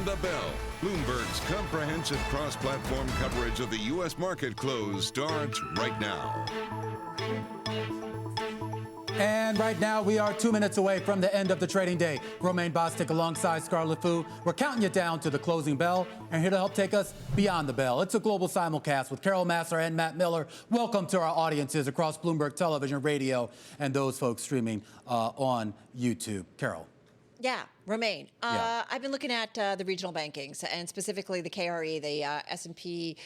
Beyond the Bell, Bloomberg's comprehensive cross-platform coverage of the U.S. market close starts right now. And right now, we are 2 minutes away from the end of the trading day. Romaine Bostick alongside Scarlet Fu. We're counting you down to the closing bell, and here to help take us beyond the bell. It's a global simulcast with Massar and Matt Miller. Welcome to our audiences across Bloomberg Television, Radio, and those folks streaming on YouTube. Carol. Yeah, Romaine. I've been looking at the regional bankings, and specifically the KRE, the S&P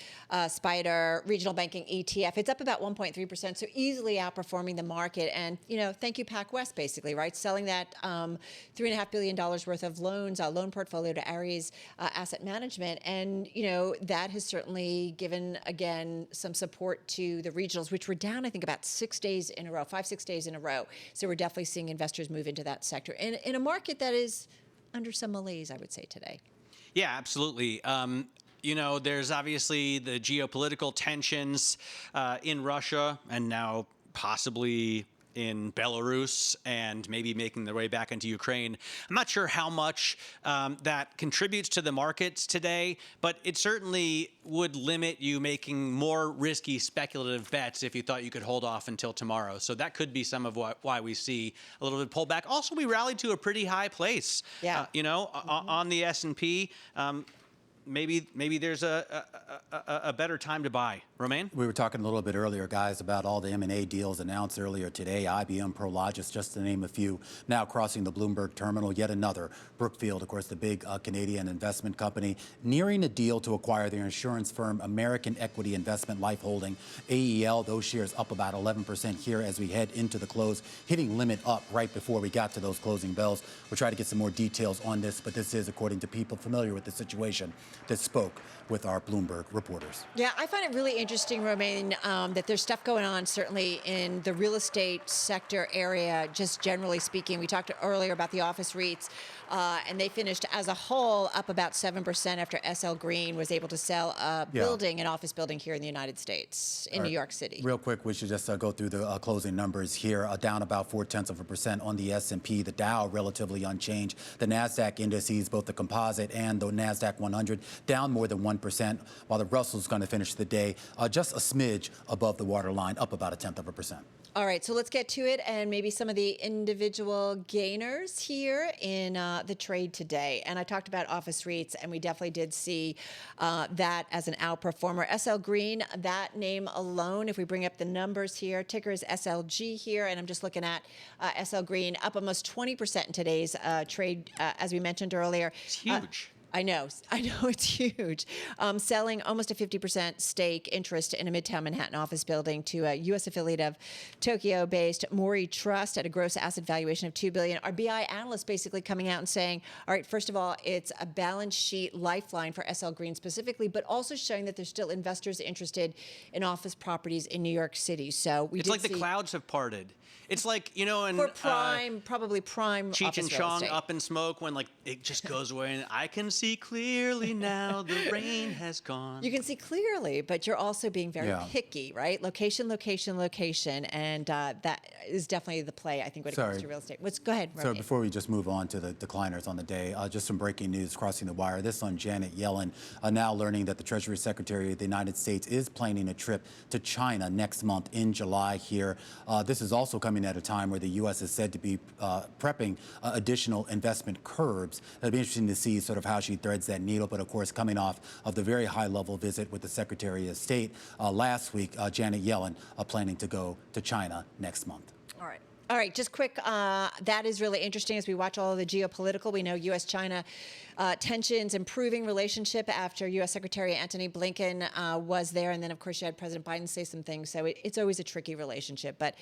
Spider Regional Banking ETF. It's up about 1.3%, so easily outperforming the market. And, you know, thank you, PacWest, basically, right? Selling that $3.5 billion worth of loans, loan portfolio to Ares Asset Management. And, you know, that has certainly given, again, some support to the regionals, which were down, I think, about 6 days in a row, 5-6 days in a row. So we're definitely seeing investors move into that sector. In a market that is under some malaise, I would say, today. Yeah, absolutely. You know, there's obviously the geopolitical tensions in Russia and now possibly in Belarus and maybe making their way back into Ukraine. I'm not sure how much that contributes to the markets today, but it certainly would limit you making more risky speculative bets if you thought you could hold off until tomorrow. So that could be some of why we see a little bit pullback. Also, we rallied to a pretty high place. Yeah. You know, on the S&P. Maybe there's a better time to buy. Romaine? We were talking a little bit earlier, guys, about all the M&A deals announced earlier today. IBM, Prologis, just to name a few, now crossing the Bloomberg terminal. Yet another. Brookfield, of course, the big Canadian investment company, nearing a deal to acquire their insurance firm, American Equity Investment Life Holding, AEL. Those shares up about 11% here as we head into the close, hitting limit up right before we got to those closing bells. We'll try to get some more details on this, but this is according to people familiar with the situation that spoke with our Bloomberg reporters. Yeah, I find it really interesting, Romaine, that there's stuff going on certainly in the real estate sector area, just generally speaking. We talked earlier about the office REITs, and they finished as a whole up about 7% after SL Green was able to sell a building, an office building here in the United States, in New York City. Real quick, we should just go through the closing numbers here. Down about 0.4% on the S&P. The Dow relatively unchanged. The NASDAQ indices, both the composite and the NASDAQ 100, down more than 1%, while the Russell's going to finish the day just a smidge above the waterline, up about 0.1%. All right, so let's get to it and maybe some of the individual gainers here in the trade today. And I talked about office REITs, and we definitely did see that as an outperformer. SL Green, that name alone, if we bring up the numbers here, ticker is SLG here, and I'm just looking at SL Green, up almost 20% in today's trade, as we mentioned earlier. It's huge. I know it's huge. Selling almost a 50% stake interest in a Midtown Manhattan office building to a U.S. affiliate of Tokyo-based Mori Trust at a gross asset valuation of $2 billion. Our BI analyst basically coming out and saying, all right, first of all, it's a balance sheet lifeline for SL Green specifically, but also showing that there's still investors interested in office properties in New York City. So it's like the clouds have parted. It's like, you know, in for prime, probably prime Cheech and office real Chong, estate. Up in Smoke, when like it just goes away and I can see clearly now the rain has gone. You can see clearly, but you're also being very picky, right? Location, location, location, and that is definitely the play, I think, when it comes to real estate. Go ahead, Romaine. So before we just move on to the decliners on the day, just some breaking news crossing the wire. This on Janet Yellen, now learning that the Treasury Secretary of the United States is planning a trip to China next month in July here. This is also coming at a time where the U.S. is said to be prepping additional investment curbs. It'll be interesting to see sort of how she threads that needle, but of course, coming off of the very high-level visit with the Secretary of State last week, Janet Yellen planning to go to China next month. All right, just quick, that is really interesting as we watch all of the geopolitical. We know U.S.-China tensions, improving relationship after U.S. Secretary Antony Blinken was there. And then, of course, you had President Biden say some things. So it's always a tricky relationship, but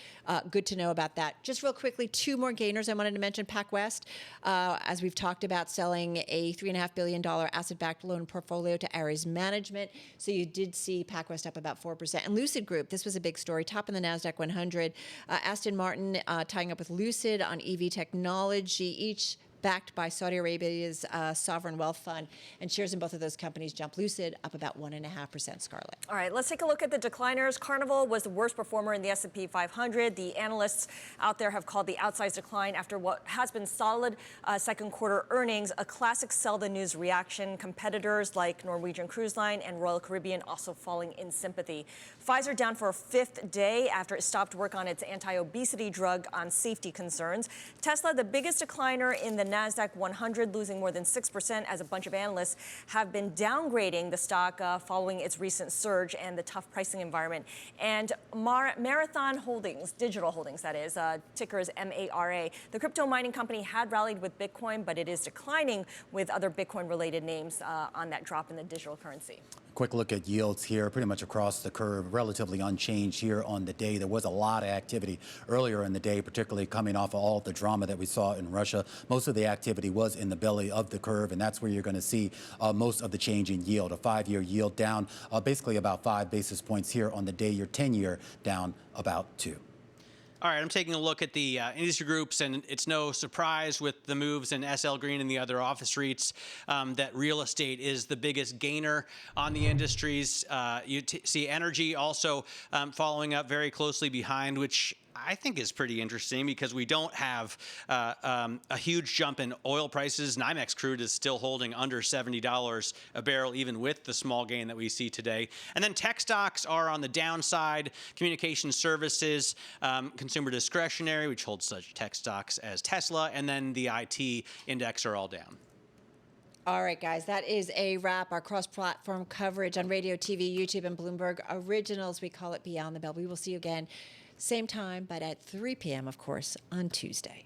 good to know about that. Just real quickly, two more gainers I wanted to mention. PacWest, as we've talked about, selling a $3.5 billion asset-backed loan portfolio to Ares Management. So you did see PacWest up about 4%. And Lucid Group, this was a big story, top in the NASDAQ 100. Aston Martin tying up with Lucid on EV technology, each backed by Saudi Arabia's sovereign wealth fund, and shares in both of those companies jump. Lucid up about 1.5%, Scarlet. All right, let's take a look at the decliners. Carnival was the worst performer in the S&P 500. The analysts out there have called the outsized decline after what has been solid second quarter earnings a classic sell the news reaction. Competitors like Norwegian Cruise Line and Royal Caribbean also falling in sympathy. Pfizer down for a fifth day after it stopped work on its anti-obesity drug on safety concerns. Tesla, the biggest decliner in the NASDAQ 100, losing more than 6% as a bunch of analysts have been downgrading the stock following its recent surge and the tough pricing environment. And Marathon Holdings, digital holdings that is, ticker is MARA. The crypto mining company had rallied with Bitcoin, but it is declining with other Bitcoin-related names on that drop in the digital currency. Quick look at yields here, pretty much across the curve, relatively unchanged here on the day. There was a lot of activity earlier in the day, particularly coming off of all the drama that we saw in Russia. Most of the activity was in the belly of the curve, and that's where you're going to see most of the change in yield. A 5-year yield down basically about 5 basis points here on the day. Your 10-year down about 2. All right, I'm taking a look at the industry groups, and it's no surprise with the moves in SL Green and the other office REITs that real estate is the biggest gainer on the industries. You see energy also following up very closely behind, which I think is pretty interesting because we don't have a huge jump in oil prices. NYMEX crude is still holding under $70 a barrel, even with the small gain that we see today. And then tech stocks are on the downside. Communication services, consumer discretionary, which holds such tech stocks as Tesla, and then the IT index are all down. All right, guys, that is a wrap. Our cross-platform coverage on radio, TV, YouTube, and Bloomberg Originals. We call it Beyond the Bell. We will see you again same time, but at 3 p.m., of course, on Tuesday.